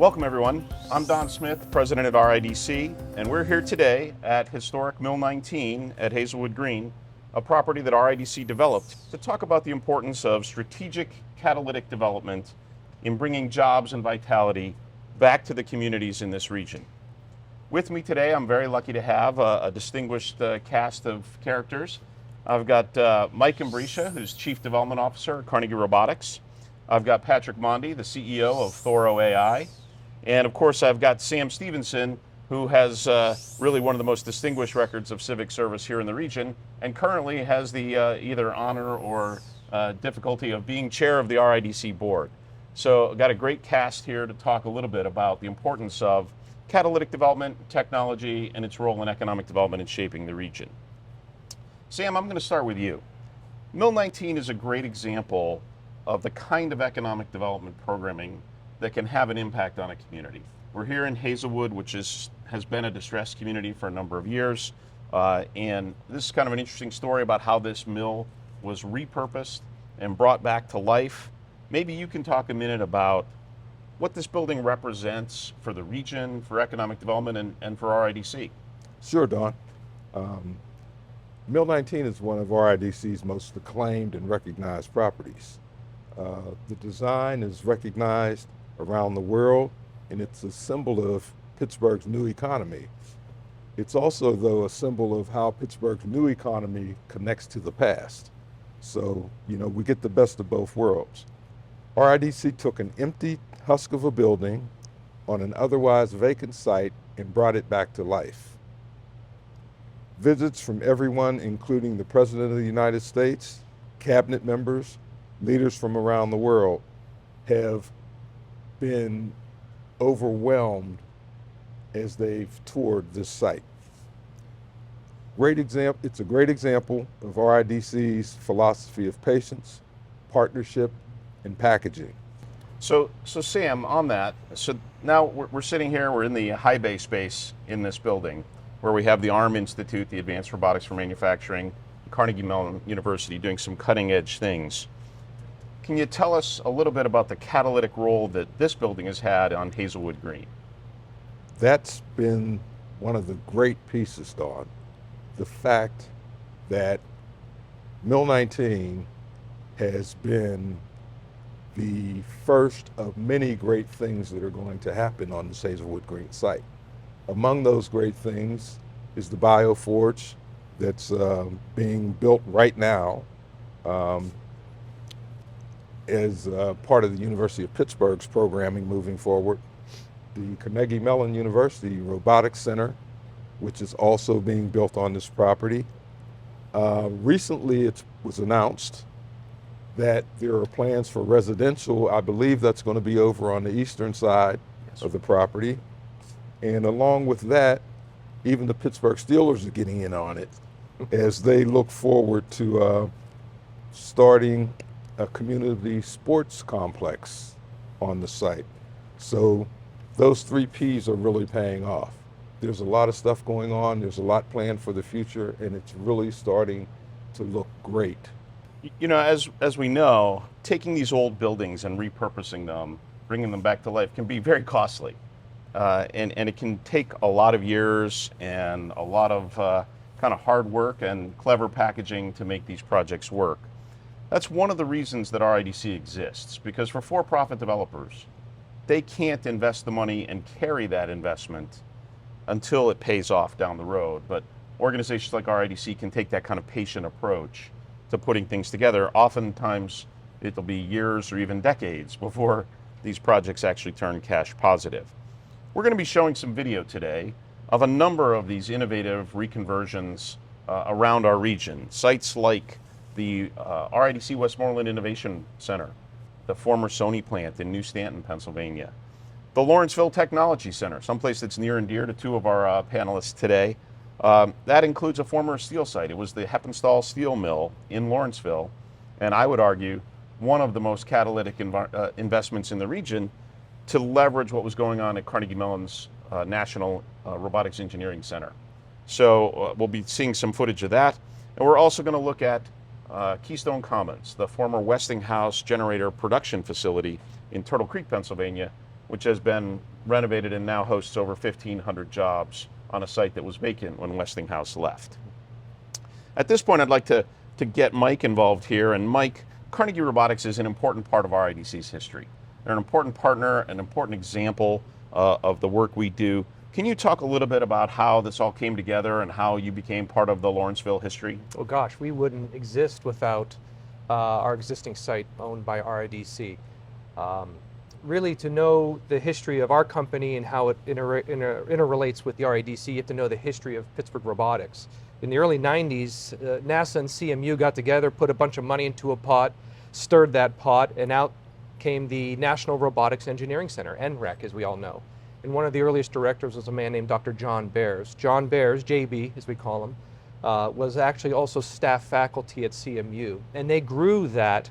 Welcome everyone. I'm Don Smith, president at RIDC, and we're here today at historic Mill 19 at Hazelwood Green, a property that RIDC developed to talk about the importance of strategic catalytic development in bringing jobs and vitality back to the communities in this region. With me today, I'm very lucky to have a distinguished cast of characters. I've got Mike Embrescia, who's Chief Development Officer at Carnegie Robotics. I've got Patrick Mondi, the CEO of Thoro.ai. And of course, I've got Sam Stephenson, who has really one of the most distinguished records of civic service here in the region, and currently has the either honor or difficulty of being chair of the RIDC board. So I've got a great cast here to talk a little bit about the importance of catalytic development, technology, and its role in economic development in shaping the region. Sam, I'm going to start with you. Mill 19 is a great example of the kind of economic development programming that can have an impact on a community. We're here in Hazelwood, which has been a distressed community for a number of years, and this is kind of an interesting story about how this mill was repurposed and brought back to life. Maybe you can talk a minute about what this building represents for the region, for economic development, and for RIDC. Sure, Don. Mill 19 is one of RIDC's most acclaimed and recognized properties. The design is recognized around the world, and it's a symbol of Pittsburgh's new economy. It's also, though, a symbol of how Pittsburgh's new economy connects to the past. So, we get the best of both worlds. RIDC took an empty husk of a building on an otherwise vacant site and brought it back to life. Visits from everyone, including the President of the United States, cabinet members, leaders from around the world, have been overwhelmed as they've toured this site. It's a great example of RIDC's philosophy of patience, partnership, and packaging. So Sam, on that, so now we're sitting here, we're in the high bay space in this building where we have the ARM Institute, the Advanced Robotics for Manufacturing, Carnegie Mellon University doing some cutting edge things. Can you tell us a little bit about the catalytic role that this building has had on Hazelwood Green? That's been one of the great pieces, Don. The fact that Mill 19 has been the first of many great things that are going to happen on this Hazelwood Green site. Among those great things is the bioforge that's being built right now as part of the University of Pittsburgh's programming moving forward. The Carnegie Mellon University Robotics Center, which is also being built on this property. Recently it was announced that there are plans for residential. I believe that's going to be over on the eastern side of the property. And along with that, even the Pittsburgh Steelers are getting in on it as they look forward to starting a community sports complex on the site. So those three P's are really paying off. There's a lot of stuff going on, there's a lot planned for the future, and it's really starting to look great. As we know, taking these old buildings and repurposing them, bringing them back to life can be very costly. And it can take a lot of years and a lot of kind of hard work and clever packaging to make these projects work. That's one of the reasons that RIDC exists, because for for-profit developers, they can't invest the money and carry that investment until it pays off down the road. But organizations like RIDC can take that kind of patient approach to putting things together. Oftentimes, it'll be years or even decades before these projects actually turn cash positive. We're going to be showing some video today of a number of these innovative reconversions around our region. Sites like the RIDC Westmoreland Innovation Center, the former Sony plant in New Stanton, Pennsylvania, the Lawrenceville Technology Center, someplace that's near and dear to two of our panelists today. That includes a former steel site. It was the Heppenstall Steel Mill in Lawrenceville, and I would argue one of the most catalytic investments in the region to leverage what was going on at Carnegie Mellon's National Robotics Engineering Center. So we'll be seeing some footage of that. And we're also going to look at Keystone Commons, the former Westinghouse generator production facility in Turtle Creek, Pennsylvania, which has been renovated and now hosts over 1,500 jobs on a site that was vacant when Westinghouse left. At this point, I'd like to get Mike involved here. And Mike, Carnegie Robotics is an important part of RIDC's history. They're an important partner, an important example of the work we do. Can you talk a little bit about how this all came together and how you became part of the Lawrenceville history? Oh gosh, we wouldn't exist without our existing site owned by RIDC. Really, to know the history of our company and how it interrelates with the RIDC, you have to know the history of Pittsburgh robotics. In the early 90s, NASA and CMU got together, put a bunch of money into a pot, stirred that pot, and out came the National Robotics Engineering Center, NREC, as we all know. And one of the earliest directors was a man named Dr. John Bears. John Bears, JB as we call him, was actually also staff faculty at CMU. And they grew that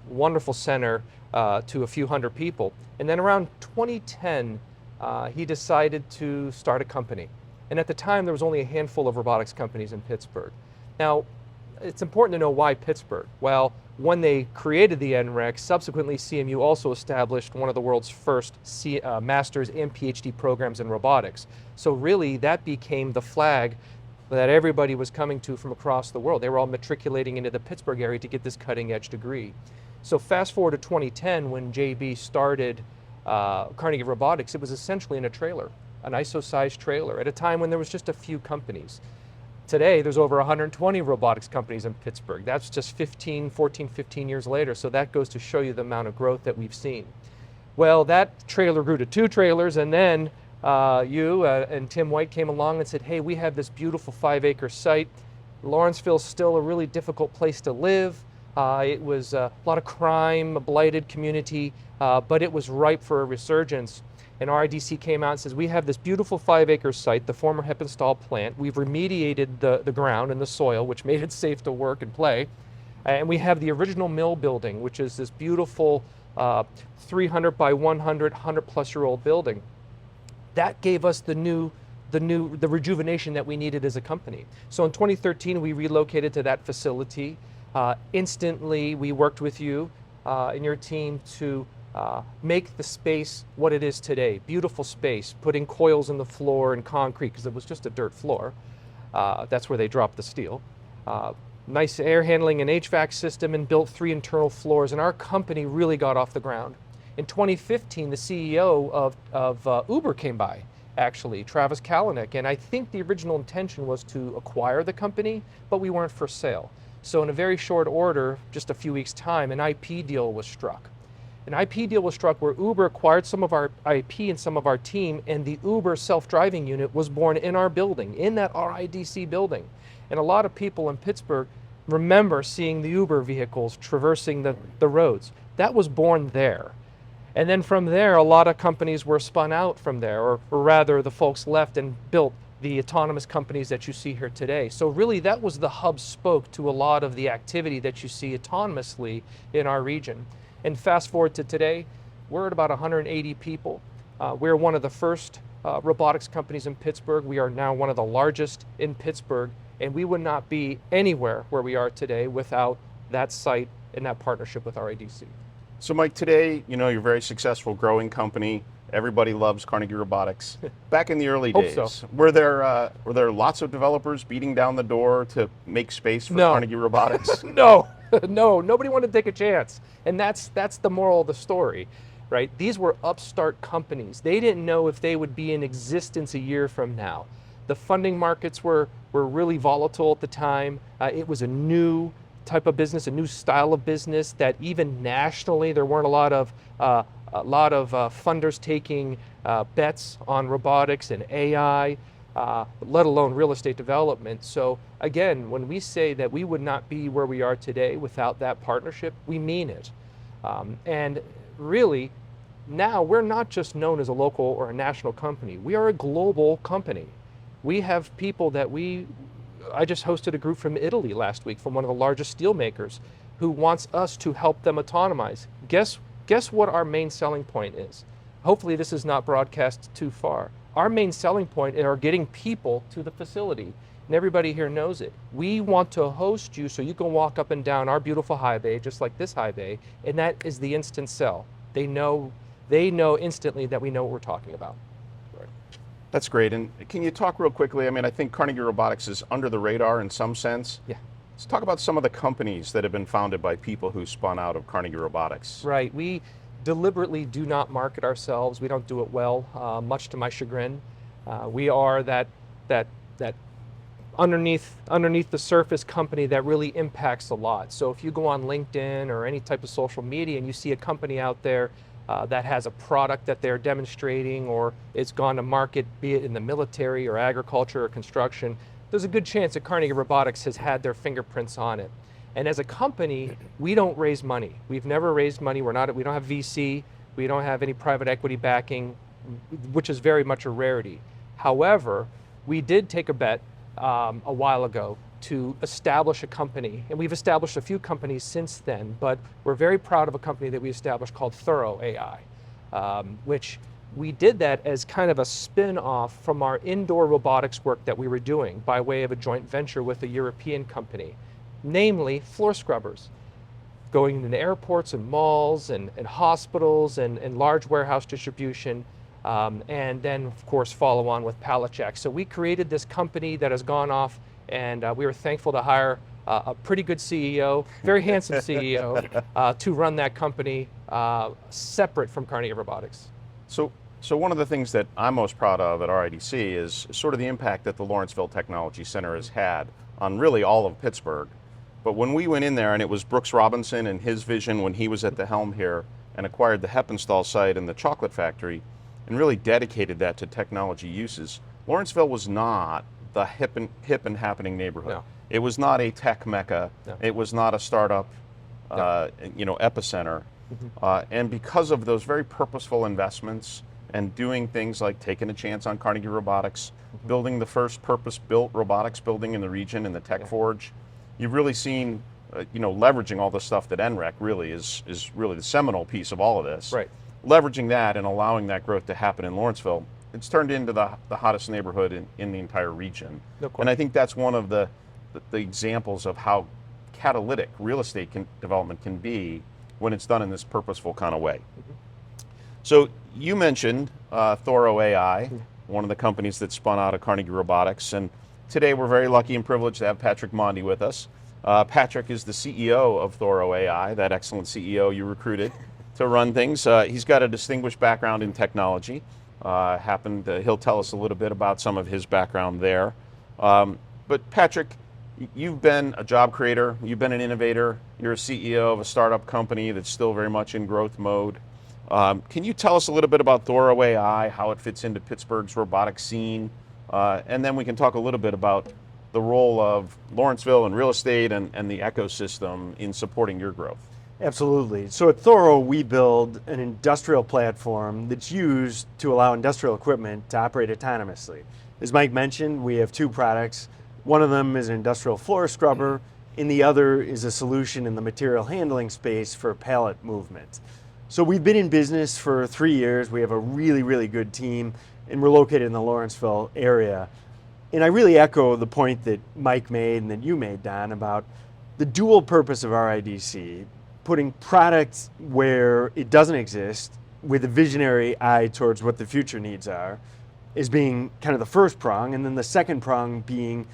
wonderful center to a few hundred people. And then around 2010, he decided to start a company. And at the time, there was only a handful of robotics companies in Pittsburgh. Now, it's important to know why Pittsburgh. Well, when they created the NREC, subsequently CMU also established one of the world's first master's and PhD programs in robotics. So really, that became the flag that everybody was coming to from across the world. They were all matriculating into the Pittsburgh area to get this cutting-edge degree. So fast forward to 2010, when JB started Carnegie Robotics, it was essentially in a trailer, an ISO-sized trailer, at a time when there was just a few companies. Today, there's over 120 robotics companies in Pittsburgh. That's just 15 years later, so that goes to show you the amount of growth that we've seen. Well, that trailer grew to 2 trailers, and then you and Tim White came along and said, hey, we have this beautiful 5-acre site. Lawrenceville's still a really difficult place to live. It was a lot of crime, a blighted community, but it was ripe for a resurgence. And RIDC came out and says, we have this beautiful 5-acre site, the former Heppenstall plant. We've remediated the ground and the soil, which made it safe to work and play. And we have the original mill building, which is this beautiful 300 by 100-plus-year-old building. That gave us the rejuvenation that we needed as a company. So in 2013, we relocated to that facility. Instantly, we worked with you and your team to make the space what it is today. Beautiful space, putting coils in the floor and concrete, because it was just a dirt floor. That's where they dropped the steel. Nice air handling and HVAC system, and built 3 internal floors, and our company really got off the ground. In 2015, the CEO of Uber came by, actually, Travis Kalanick, and I think the original intention was to acquire the company, but we weren't for sale. So in a very short order, just a few weeks' time, an IP deal was struck. An IP deal was struck where Uber acquired some of our IP and some of our team, and the Uber self-driving unit was born in our building, in that RIDC building. And a lot of people in Pittsburgh remember seeing the Uber vehicles traversing the roads. That was born there. And then from there, a lot of companies were spun out from there, or rather the folks left and built the autonomous companies that you see here today. So really that was the hub spoke to a lot of the activity that you see autonomously in our region. And fast forward to today, we're at about 180 people. We're one of the first robotics companies in Pittsburgh. We are now one of the largest in Pittsburgh, and we would not be anywhere where we are today without that site and that partnership with RIDC. So Mike, today, you know, you're a very successful growing company. Everybody loves Carnegie Robotics. Back in the early days, so. were there lots of developers beating down the door to make space for Carnegie Robotics? No, nobody wanted to take a chance. And that's the moral of the story, right? These were upstart companies. They didn't know if they would be in existence a year from now. The funding markets were really volatile at the time. It was a new type of business, a new style of business that even nationally there weren't a lot of funders taking bets on robotics and AI, let alone real estate development. So again, when we say that we would not be where we are today without that partnership, we mean it. And really, now we're not just known as a local or a national company. We are a global company. We have people that I just hosted a group from Italy last week, from one of the largest steel makers, who wants us to help them autonomize. Guess what our main selling point is? Hopefully this is not broadcast too far. Our main selling point are getting people to the facility, and everybody here knows it. We want to host you so you can walk up and down our beautiful high bay, just like this high bay, and that is the instant sell. They know they know instantly that we know what we're talking about. That's great. And can you talk real quickly? I mean, I think Carnegie Robotics is under the radar in some sense. Yeah. Let's talk about some of the companies that have been founded by people who spun out of Carnegie Robotics. Right. We deliberately do not market ourselves. We don't do it well, much to my chagrin. We are that underneath the surface company that really impacts a lot. So if you go on LinkedIn or any type of social media and you see a company out there that has a product that they're demonstrating or it's gone to market, be it in the military or agriculture or construction, there's a good chance that Carnegie Robotics has had their fingerprints on it. And as a company, we don't raise money. We've never raised money. We don't have VC. We don't have any private equity backing, which is very much a rarity. However, we did take a bet a while ago to establish a company, and we've established a few companies since then, but we're very proud of a company that we established called Thoro.ai, which we did that as kind of a spin-off from our indoor robotics work that we were doing by way of a joint venture with a European company, namely floor scrubbers, going into airports and malls and hospitals and large warehouse distribution, and then of course follow on with pallet jacks. So we created this company that has gone off, and we were thankful to hire a pretty good CEO, very handsome CEO, to run that company separate from Carnegie Robotics. So one of the things that I'm most proud of at RIDC is sort of the impact that the Lawrenceville Technology Center has had on really all of Pittsburgh. But when we went in there, and it was Brooks Robinson and his vision when he was at the helm here and acquired the Heppenstall site and the chocolate factory and really dedicated that to technology uses, Lawrenceville was not the hip and happening neighborhood. No. It was not a tech mecca. No. It was not a startup epicenter. And because of those very purposeful investments and doing things like taking a chance on Carnegie Robotics, building the first purpose-built robotics building in the region in the Tech Forge, you've really seen, leveraging all the stuff that NREC really is really the seminal piece of all of this. Right. Leveraging that and allowing that growth to happen in Lawrenceville, it's turned into the hottest neighborhood in the entire region. No question. And I think that's one of the examples of how catalytic real estate development can be when it's done in this purposeful kind of way. So you mentioned Thoro.ai, one of the companies that spun out of Carnegie Robotics, and today we're very lucky and privileged to have Patrick Mondi with us. Patrick is the CEO of Thoro.ai, that excellent CEO you recruited to run things. He's got a distinguished background in technology. He'll tell us a little bit about some of his background there. But Patrick, you've been a job creator, you've been an innovator, you're a CEO of a startup company that's still very much in growth mode. Can you tell us a little bit about Thoro.ai, how it fits into Pittsburgh's robotics scene? And then we can talk a little bit about the role of Lawrenceville and real estate and the ecosystem in supporting your growth. Absolutely. So at Thoro, we build an industrial platform that's used to allow industrial equipment to operate autonomously. As Mike mentioned, we have two products. One of them is an industrial floor scrubber, and the other is a solution in the material handling space for pallet movement. So we've been in business for 3 years. We have a really, really good team, and we're located in the Lawrenceville area. And I really echo the point that Mike made and that you made, Don, about the dual purpose of RIDC, putting product where it doesn't exist with a visionary eye towards what the future needs are, is being kind of the first prong, and then the second prong being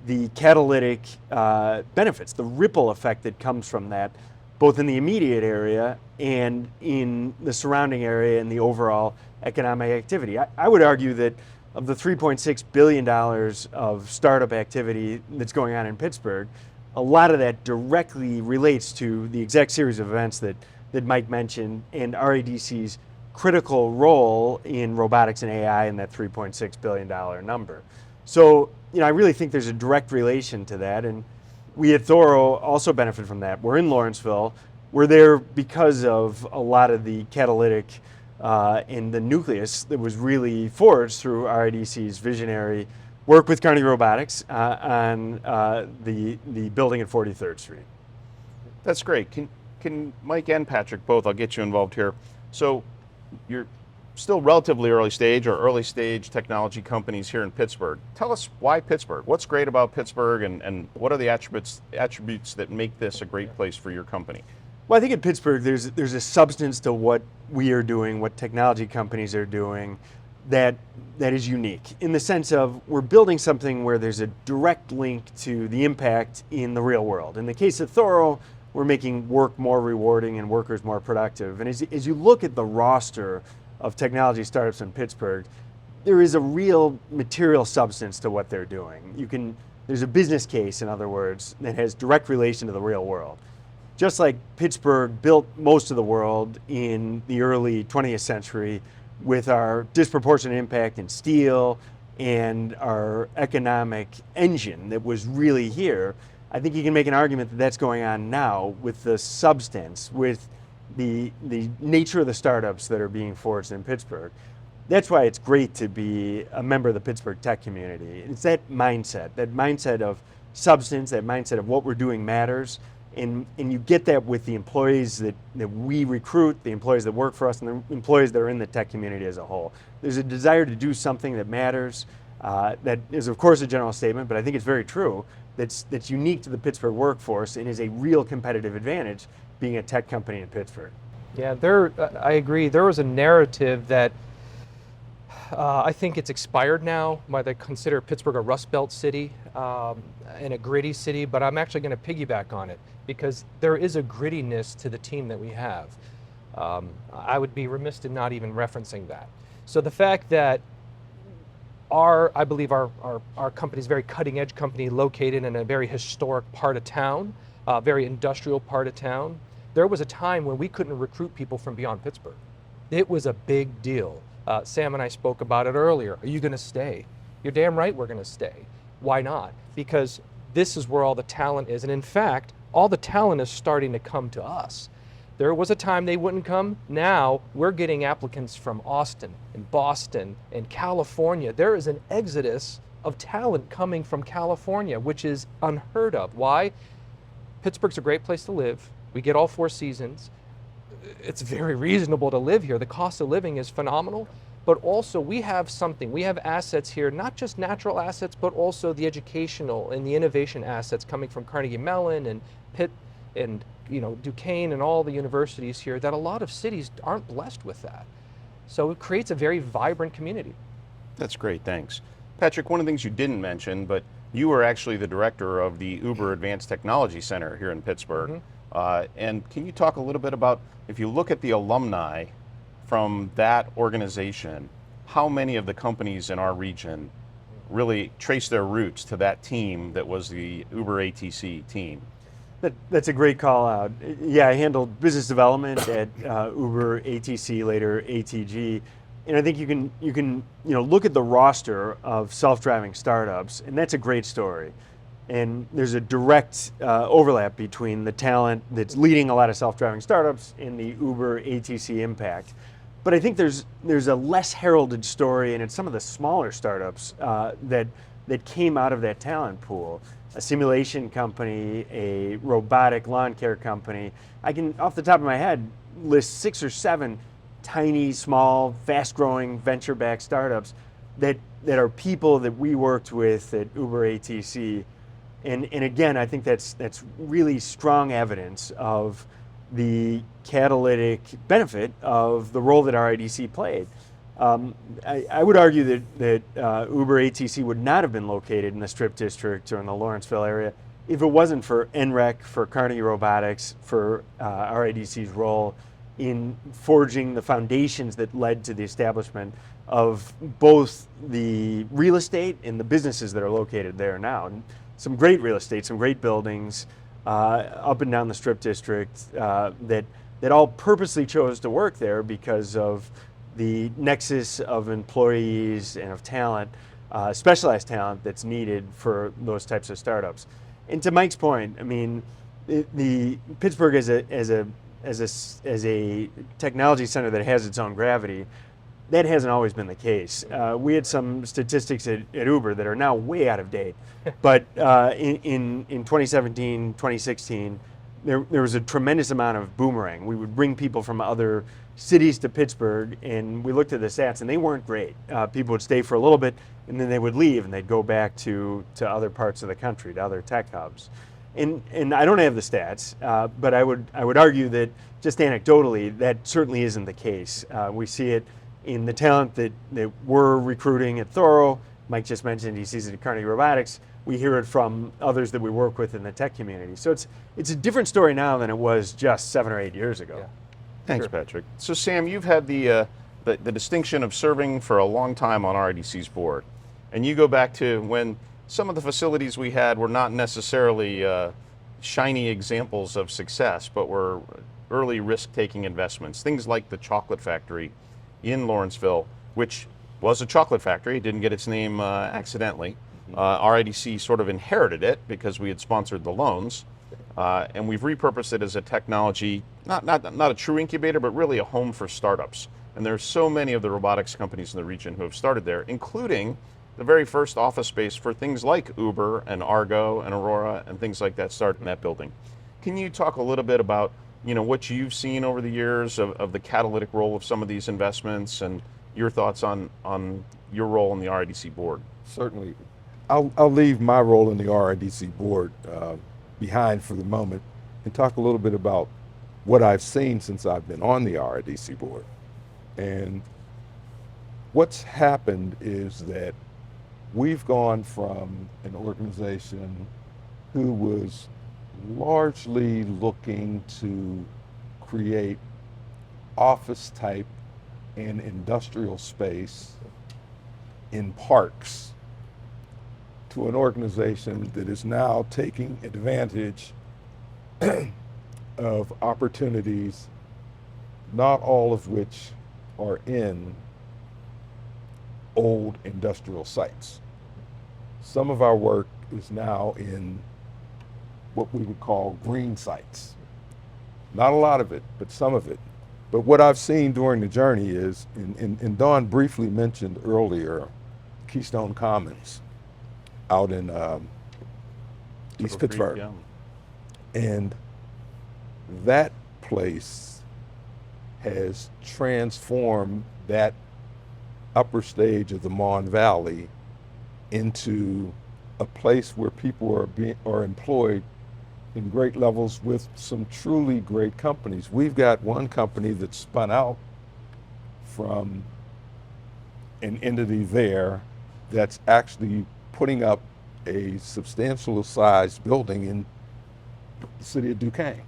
the catalytic benefits, the ripple effect that comes from that, both in the immediate area and in the surrounding area and the overall economic activity. I would argue that of the $3.6 billion of startup activity that's going on in Pittsburgh, a lot of that directly relates to the exact series of events that Mike mentioned and RIDC's critical role in robotics and AI and that $3.6 billion number. So, I really think there's a direct relation to that, and we at Thoro also benefit from that. We're in Lawrenceville. We're there because of a lot of the catalytic and the nucleus that was really forged through RIDC's visionary work with Carnegie Robotics on the building at 43rd Street. That's great. Can Mike and Patrick both, I'll get you involved here. So you're still relatively early stage technology companies here in Pittsburgh. Tell us why Pittsburgh? What's great about Pittsburgh and what are the attributes that make this a great place for your company? Well, I think in Pittsburgh, there's a substance to what we are doing, what technology companies are doing, that is unique in the sense of we're building something where there's a direct link to the impact in the real world. In the case of Thoro, we're making work more rewarding and workers more productive. And as you look at the roster of technology startups in Pittsburgh, there is a real material substance to what they're doing. There's a business case, in other words, that has direct relation to the real world. Just like Pittsburgh built most of the world in the early 20th century with our disproportionate impact in steel and our economic engine that was really here, I think you can make an argument that that's going on now with the substance, with the nature of the startups that are being forged in Pittsburgh. That's why it's great to be a member of the Pittsburgh tech community. It's that mindset of substance, that mindset of what we're doing matters. And you get that with the employees that we recruit, the employees that work for us, and the employees that are in the tech community as a whole. There's a desire to do something that matters. That is, of course, a general statement, but I think it's very true. That's unique to the Pittsburgh workforce and is a real competitive advantage being a tech company in Pittsburgh. Yeah, I agree. There was a narrative that I think it's expired now. They consider Pittsburgh a Rust Belt city and a gritty city, but I'm actually going to piggyback on it because there is a grittiness to the team that we have. I would be remiss in not even referencing that. So the fact that I believe our company is a very cutting edge company located in a very historic part of town, very industrial part of town. There was a time when we couldn't recruit people from beyond Pittsburgh. It was a big deal. Sam and I spoke about it earlier. Are you going to stay? You're damn right we're going to stay. Why not? Because this is where all the talent is. And in fact, all the talent is starting to come to us. There was a time they wouldn't come. Now we're getting applicants from Austin and Boston and California. There is an exodus of talent coming from California, which is unheard of. Why? Pittsburgh's a great place to live. We get all 4 seasons. It's very reasonable to live here. The cost of living is phenomenal, but also we have something. We have assets here, not just natural assets, but also the educational and the innovation assets coming from Carnegie Mellon and Pitt and Duquesne and all the universities here that a lot of cities aren't blessed with that. So it creates a very vibrant community. That's great, thanks. Patrick, one of the things you didn't mention, but you were actually the director of the Uber Advanced Technology Center here in Pittsburgh. Mm-hmm. And can you talk a little bit about, if you look at the alumni from that organization, how many of the companies in our region really trace their roots to that team that was the Uber ATC team? That's a great call out. Yeah, I handled business development at Uber ATC, later ATG, and I think you can look at the roster of self-driving startups, and that's a great story. And there's a direct overlap between the talent that's leading a lot of self-driving startups and the Uber ATC impact. But I think there's a less heralded story, and it's some of the smaller startups that came out of that talent pool. A simulation company, a robotic lawn care company. I can, off the top of my head, list 6 or 7 tiny, small, fast-growing, venture-backed startups that are people that we worked with at Uber ATC. And again, I think that's really strong evidence of the catalytic benefit of the role that RIDC played. I would argue that Uber ATC would not have been located in the Strip District or in the Lawrenceville area if it wasn't for NREC, for Carnegie Robotics, for RIDC's role in forging the foundations that led to the establishment of both the real estate and the businesses that are located there now. And some great real estate, some great buildings up and down the Strip District that all purposely chose to work there because of the nexus of employees and of talent, specialized talent that's needed for those types of startups. And to Mike's point, I mean, the Pittsburgh as a technology center that has its own gravity, that hasn't always been the case. We had some statistics at Uber that are now way out of date, but in 2017, 2016, there was a tremendous amount of boomerang. We would bring people from other cities to Pittsburgh, and we looked at the stats, and they weren't great. People would stay for a little bit, and then they would leave, and they'd go back to other parts of the country, to other tech hubs. And I don't have the stats, but I would argue that just anecdotally, that certainly isn't the case. We see it in the talent that we're recruiting at Thoro. Mike just mentioned he sees it at Carnegie Robotics. We hear it from others that we work with in the tech community. So it's a different story now than it was just 7 or 8 years ago. Yeah. Thanks, Sure. Patrick. So, Sam, you've had the distinction of serving for a long time on RIDC's board, and you go back to when some of the facilities we had were not necessarily shiny examples of success, but were early risk-taking investments. Things like the chocolate factory in Lawrenceville, which was a chocolate factory. It didn't get its name accidentally. RIDC sort of inherited it because we had sponsored the loans, and we've repurposed it as a technology, not a true incubator, but really a home for startups. And there's so many of the robotics companies in the region who have started there, including the very first office space for things like Uber and Argo and Aurora and things like that started in that building. Can you talk a little bit about what you've seen over the years of the catalytic role of some of these investments and your thoughts on your role on the RIDC board? Certainly. I'll leave my role in the RIDC board behind for the moment and talk a little bit about what I've seen since I've been on the RIDC board. And what's happened is that we've gone from an organization who was largely looking to create office type and industrial space in parks to an organization that is now taking advantage of opportunities, not all of which are in old industrial sites. Some of our work is now in what we would call green sites. Not a lot of it, but some of it. But what I've seen during the journey is, and Dawn briefly mentioned earlier, Keystone Commons out in East Pittsburgh. Yeah. And that place has transformed that upper stage of the Mon Valley into a place where people are employed in great levels with some truly great companies. We've got one company that spun out from an entity there that's actually putting up a substantial sized building in the city of Duquesne.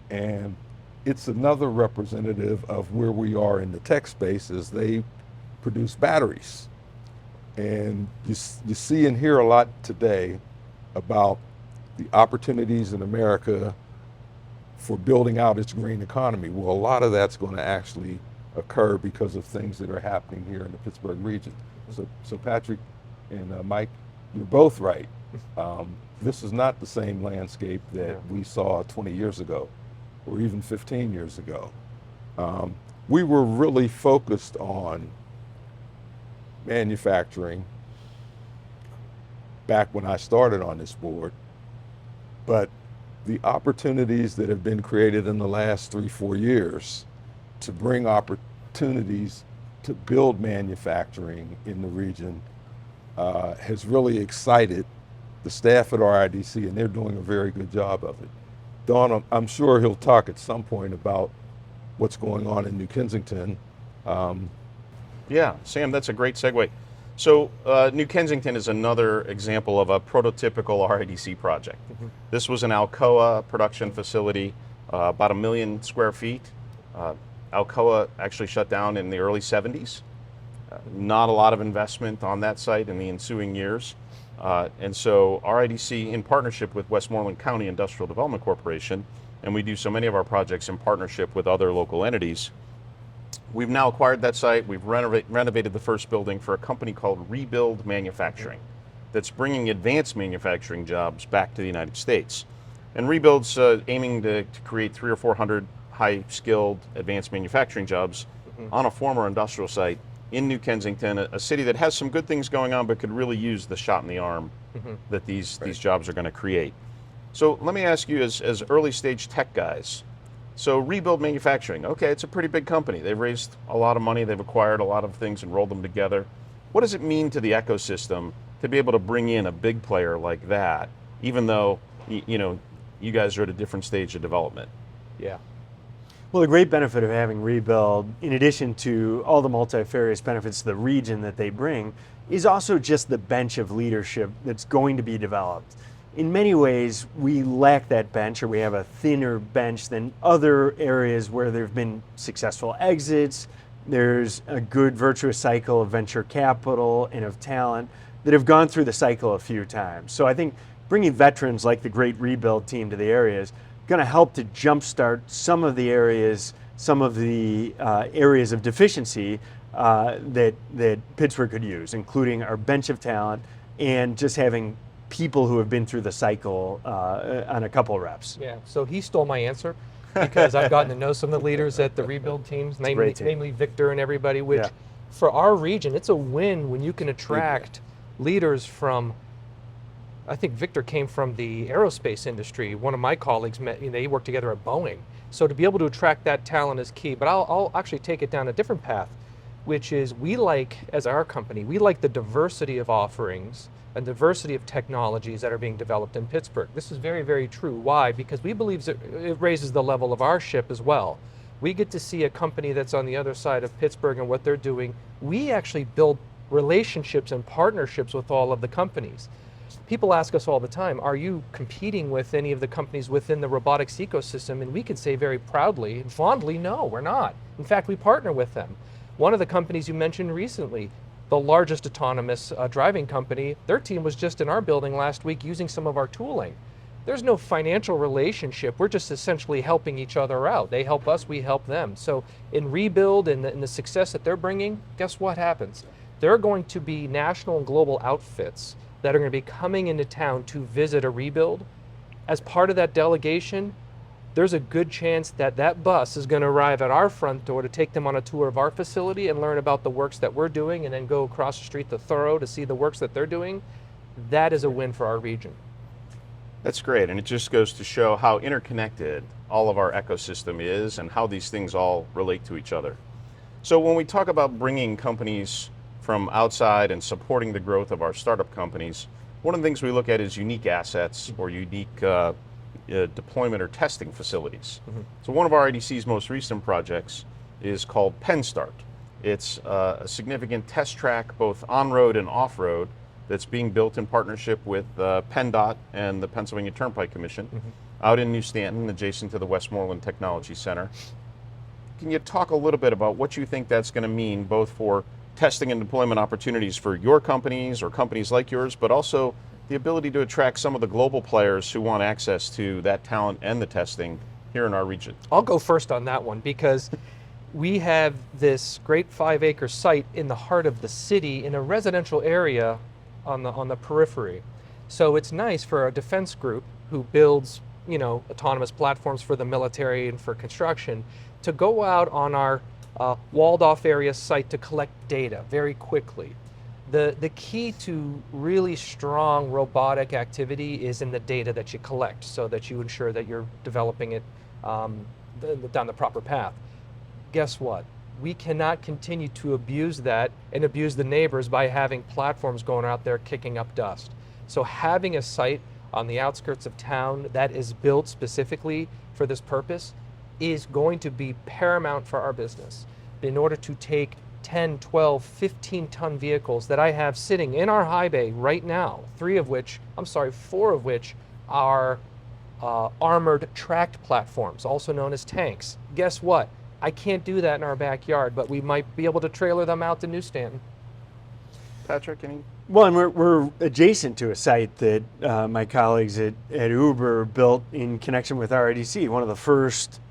And it's another representative of where we are in the tech space as they produce batteries. And you see and hear a lot today about the opportunities in America for building out its green economy. Well, a lot of that's going to actually occur because of things that are happening here in the Pittsburgh region. So Patrick and Mike, you're both right. This is not the same landscape that we saw 20 years ago or even 15 years ago. We were really focused on manufacturing back when I started on this board, but the opportunities that have been created in the last 3-4 years to bring opportunities to build manufacturing in the region has really excited the staff at RIDC, and they're doing a very good job of it. Don, I'm sure he'll talk at some point about what's going on in New Kensington. Yeah, Sam, that's a great segue. So New Kensington is another example of a prototypical RIDC project. This was an Alcoa production facility, about 1 million square feet. Alcoa actually shut down in the early 70s. Not a lot of investment on that site in the ensuing years. And so RIDC, in partnership with Westmoreland County Industrial Development Corporation, and we do so many of our projects in partnership with other local entities, we've now acquired that site. We've renovated the first building for a company called Rebuild Manufacturing that's bringing advanced manufacturing jobs back to the United States. And Rebuild's aiming to create 300 or 400 high-skilled advanced manufacturing jobs on a former industrial site in New Kensington, a city that has some good things going on but could really use the shot in the arm that these jobs are going to create. So let me ask you, as early stage tech guys, so Rebuild Manufacturing, okay, it's a pretty big company. They've raised a lot of money, they've acquired a lot of things and rolled them together. What does it mean to the ecosystem to be able to bring in a big player like that even though you guys are at a different stage of development. Yeah. Well, the great benefit of having Rebuild, in addition to all the multifarious benefits to the region that they bring, is also just the bench of leadership that's going to be developed. In many ways, we lack that bench, or we have a thinner bench than other areas where there have been successful exits. There's a good virtuous cycle of venture capital and of talent that have gone through the cycle a few times. So I think bringing veterans like the great Rebuild team to the area is going to help to jumpstart some of the areas of deficiency that Pittsburgh could use, including our bench of talent and just having people who have been through the cycle on a couple of reps. Yeah, so he stole my answer because I've gotten to know some of the leaders at the Rebuild teams, namely Victor and everybody, which for our region, it's a win when you can attract leaders from, I think Victor came from the aerospace industry. One of my colleagues they worked together at Boeing. So to be able to attract that talent is key, but I'll actually take it down a different path, which is as our company, we like the diversity of offerings and diversity of technologies that are being developed in Pittsburgh. This is very, very true. Why? Because we believe it raises the level of our ship as well. We get to see a company that's on the other side of Pittsburgh and what they're doing. We actually build relationships and partnerships with all of the companies. People ask us all the time, are you competing with any of the companies within the robotics ecosystem? And we can say very proudly and fondly, no, we're not. In fact, we partner with them. One of the companies you mentioned recently, the largest autonomous driving company, their team was just in our building last week using some of our tooling. There's no financial relationship. We're just essentially helping each other out. They help us, we help them. So in Rebuild and the success that they're bringing, guess what happens? There are going to be national and global outfits that are going to be coming into town to visit a Rebuild. As part of that delegation, there's a good chance that that bus is going to arrive at our front door to take them on a tour of our facility and learn about the works that we're doing, and then go across the street to Thoro to see the works that they're doing. That is a win for our region. That's great, and it just goes to show how interconnected all of our ecosystem is and how these things all relate to each other. So when we talk about bringing companies from outside and supporting the growth of our startup companies, one of the things we look at is unique assets or unique deployment or testing facilities. So one of our RIDC's most recent projects is called PennStart. It's a significant test track, both on-road and off-road, that's being built in partnership with PennDOT and the Pennsylvania Turnpike Commission out in New Stanton, adjacent to the Westmoreland Technology Center. Can you talk a little bit about what you think that's going to mean, both for testing and deployment opportunities for your companies or companies like yours, but also the ability to attract some of the global players who want access to that talent and the testing here in our region? I'll go first on that one because we have this great 5-acre site in the heart of the city in a residential area on the periphery. So it's nice for a defense group who builds, autonomous platforms for the military and for construction to go out on our walled off area site to collect data very quickly. The key to really strong robotic activity is in the data that you collect, so that you ensure that you're developing it down the proper path. Guess what? We cannot continue to abuse that and abuse the neighbors by having platforms going out there kicking up dust. So having a site on the outskirts of town that is built specifically for this purpose is going to be paramount for our business. In order to take 10, 12, 15-ton vehicles that I have sitting in our high bay right now, 4 of which are armored tracked platforms, also known as tanks. Guess what? I can't do that in our backyard, but we might be able to trailer them out to New Stanton. Patrick, any? Well, and we're adjacent to a site that my colleagues at Uber built in connection with RIDC, one of the first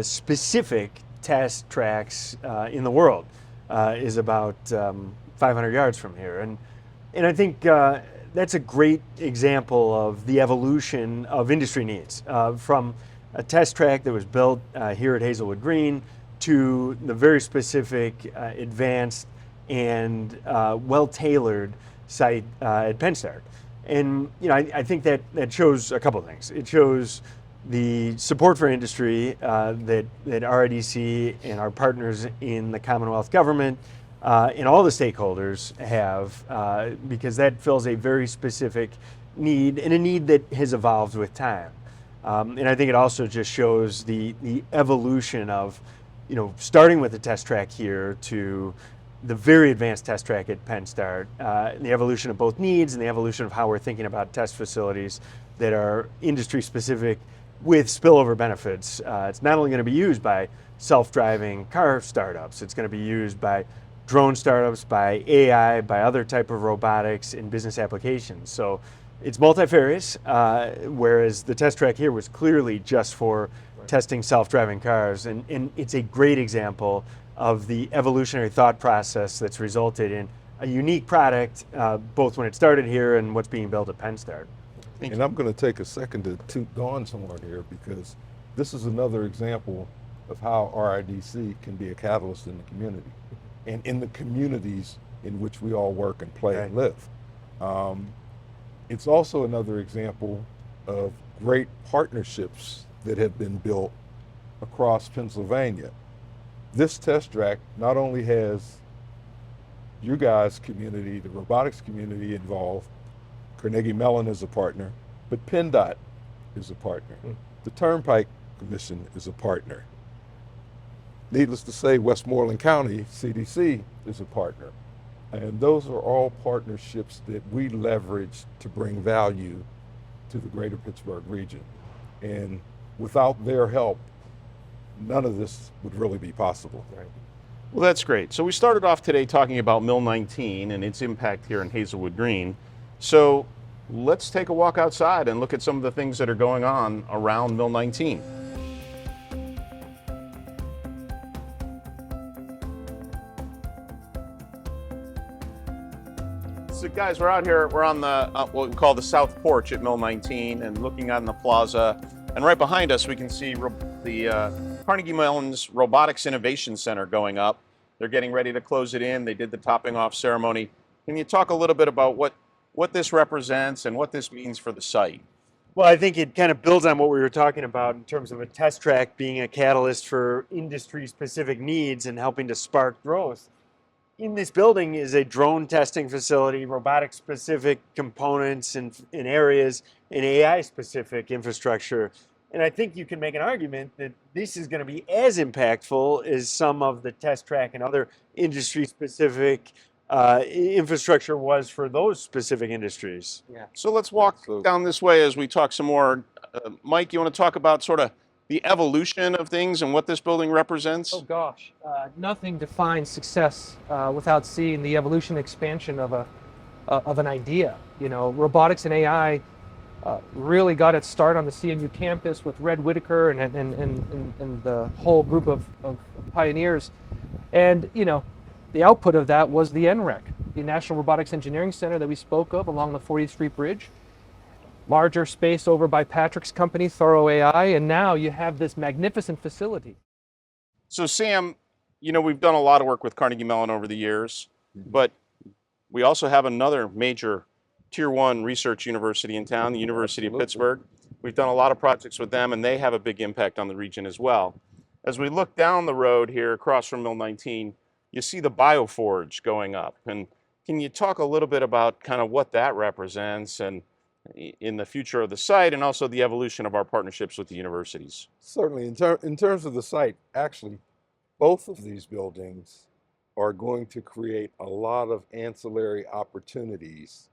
specific test tracks in the world is about 500 yards from here. And I think that's a great example of the evolution of industry needs, from a test track that was built here at Hazelwood Green to the very specific, advanced, and well-tailored site at PennStart. And I think that shows a couple of things. It shows the support for industry that RIDC and our partners in the Commonwealth government and all the stakeholders have, because that fills a very specific need, and a need that has evolved with time. And I think it also just shows the evolution of, starting with the test track here to the very advanced test track at Penn Star, and the evolution of both needs and the evolution of how we're thinking about test facilities that are industry specific with spillover benefits. It's not only going to be used by self-driving car startups, it's going to be used by drone startups, by AI, by other type of robotics in business applications. So it's multifarious, whereas the test track here was clearly just for testing self-driving cars. And it's a great example of the evolutionary thought process that's resulted in a unique product, both when it started here and what's being built at Penn Star. And I'm going to take a second to toot Dawn's horn here, because this is another example of how RIDC can be a catalyst in the community and in the communities in which we all work and play and live. It's also another example of great partnerships that have been built across Pennsylvania. This test track not only has you guys' community, the robotics community involved, Carnegie Mellon is a partner, but PennDOT is a partner. The Turnpike Commission is a partner. Needless to say, Westmoreland County, CDC, is a partner. And those are all partnerships that we leverage to bring value to the greater Pittsburgh region. And without their help, none of this would really be possible. Right. Well, that's great. So we started off today talking about Mill 19 and its impact here in Hazelwood Green. So let's take a walk outside and look at some of the things that are going on around Mill 19. So guys, we're out here, we're on the what we call the south porch at Mill 19 and looking on the plaza. And right behind us, we can see the Carnegie Mellon's Robotics Innovation Center going up. They're getting ready to close it in. They did the topping off ceremony. Can you talk a little bit about what this represents and what this means for the site? Well, I think it kind of builds on what we were talking about in terms of a test track being a catalyst for industry-specific needs and helping to spark growth. In this building is a drone testing facility, robotic-specific components in areas, and AI-specific infrastructure. And I think you can make an argument that this is going to be as impactful as some of the test track and other industry-specific infrastructure was for those specific industries. Yeah. So let's walk down this way as we talk some more. Mike, you want to talk about sort of the evolution of things and what this building represents? Oh gosh, nothing defines success without seeing the evolution expansion of an idea. Robotics and AI really got its start on the CMU campus with Red Whitaker and the whole group of pioneers. And the output of that was the NREC, the National Robotics Engineering Center that we spoke of along the 40th Street Bridge. Larger space over by Patrick's company, Thoro.ai, and now you have this magnificent facility. So Sam, we've done a lot of work with Carnegie Mellon over the years, but we also have another major Tier 1 research university in town, the University of Pittsburgh. We've done a lot of projects with them, and they have a big impact on the region as well. As we look down the road here across from Mill 19, you see the Bioforge going up. And can you talk a little bit about kind of what that represents and in the future of the site and also the evolution of our partnerships with the universities? Certainly, in terms of the site, actually, both of these buildings are going to create a lot of ancillary opportunities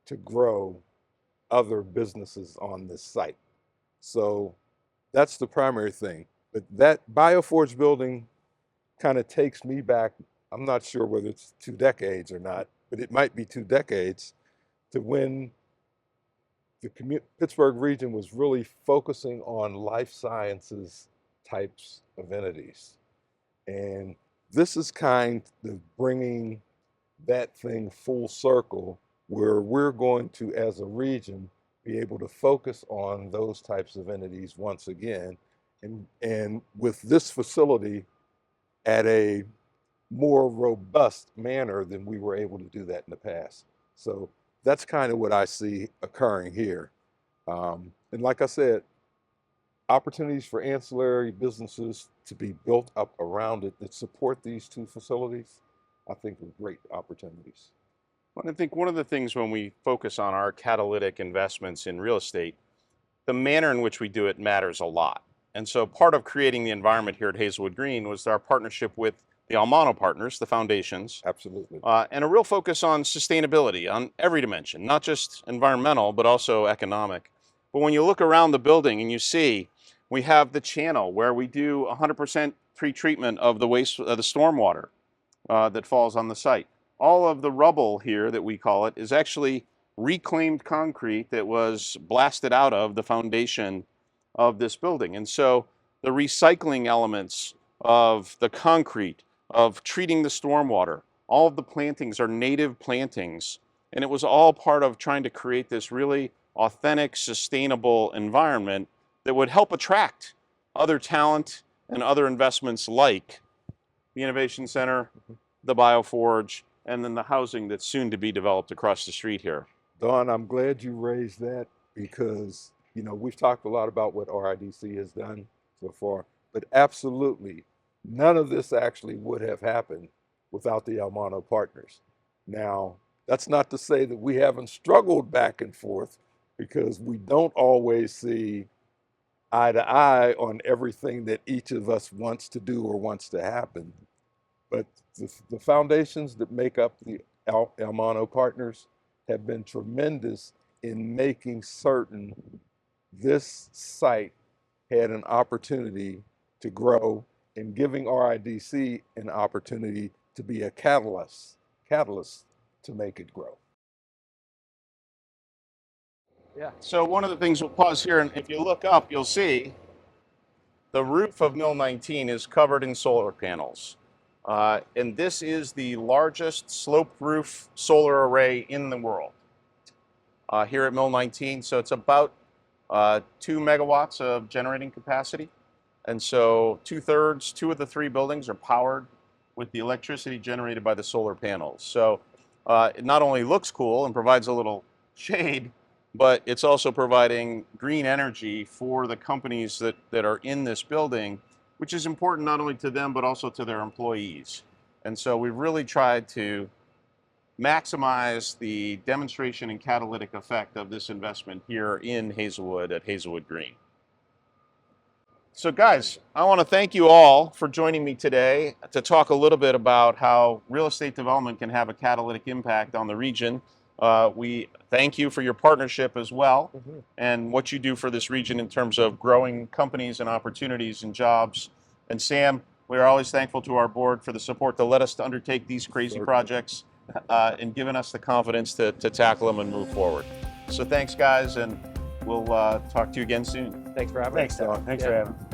to grow other businesses on this site. So that's the primary thing. But that Bioforge building kind of takes me back, I'm not sure whether it's 2 decades or not, but it might be 2 decades, to when the Pittsburgh region was really focusing on life sciences types of entities. And this is kind of bringing that thing full circle, where we're going to, as a region, be able to focus on those types of entities once again. And with this facility at a more robust manner than we were able to do that in the past. So that's kind of what I see occurring here. And like I said, opportunities for ancillary businesses to be built up around it that support these 2 facilities, I think are great opportunities. Well, I think one of the things when we focus on our catalytic investments in real estate, the manner in which we do it matters a lot. And so part of creating the environment here at Hazelwood Green was our partnership with the Almano partners, the foundations, Absolutely. and a real focus on sustainability on every dimension, not just environmental, but also economic. But when you look around the building and you see we have the channel where we do 100% pre-treatment of the waste, of the stormwater that falls on the site. All of the rubble here that we call it is actually reclaimed concrete that was blasted out of the foundation of this building. And so the recycling elements of the concrete, of treating the stormwater, all of the plantings are native plantings. And it was all part of trying to create this really authentic, sustainable environment that would help attract other talent and other investments like the Innovation Center, the Bioforge, and then the housing that's soon to be developed across the street here. Don, I'm glad you raised that because, we've talked a lot about what RIDC has done so far, but absolutely none of this actually would have happened without the Almano partners. Now, that's not to say that we haven't struggled back and forth because we don't always see eye to eye on everything that each of us wants to do or wants to happen. But the foundations that make up the Almano partners have been tremendous in making certain this site had an opportunity to grow and giving RIDC an opportunity to be a catalyst to make it grow. Yeah. So one of the things, we'll pause here, and if you look up, you'll see the roof of Mill 19 is covered in solar panels. And this is the largest sloped roof solar array in the world here at Mill 19. So it's about 2 megawatts of generating capacity. And so 2/3, 2 of the 3 buildings are powered with the electricity generated by the solar panels. So it not only looks cool and provides a little shade, but it's also providing green energy for the companies that are in this building, which is important not only to them, but also to their employees. And so we've really tried to maximize the demonstration and catalytic effect of this investment here in Hazelwood at Hazelwood Green. So guys, I want to thank you all for joining me today to talk a little bit about how real estate development can have a catalytic impact on the region. We thank you for your partnership as well, and what you do for this region in terms of growing companies and opportunities and jobs. And Sam, we are always thankful to our board for the support to let us to undertake these crazy projects and giving us the confidence to tackle them and move forward. So thanks guys, and we'll talk to you again soon. Thanks for having us. Thanks, Don. Thanks for having me.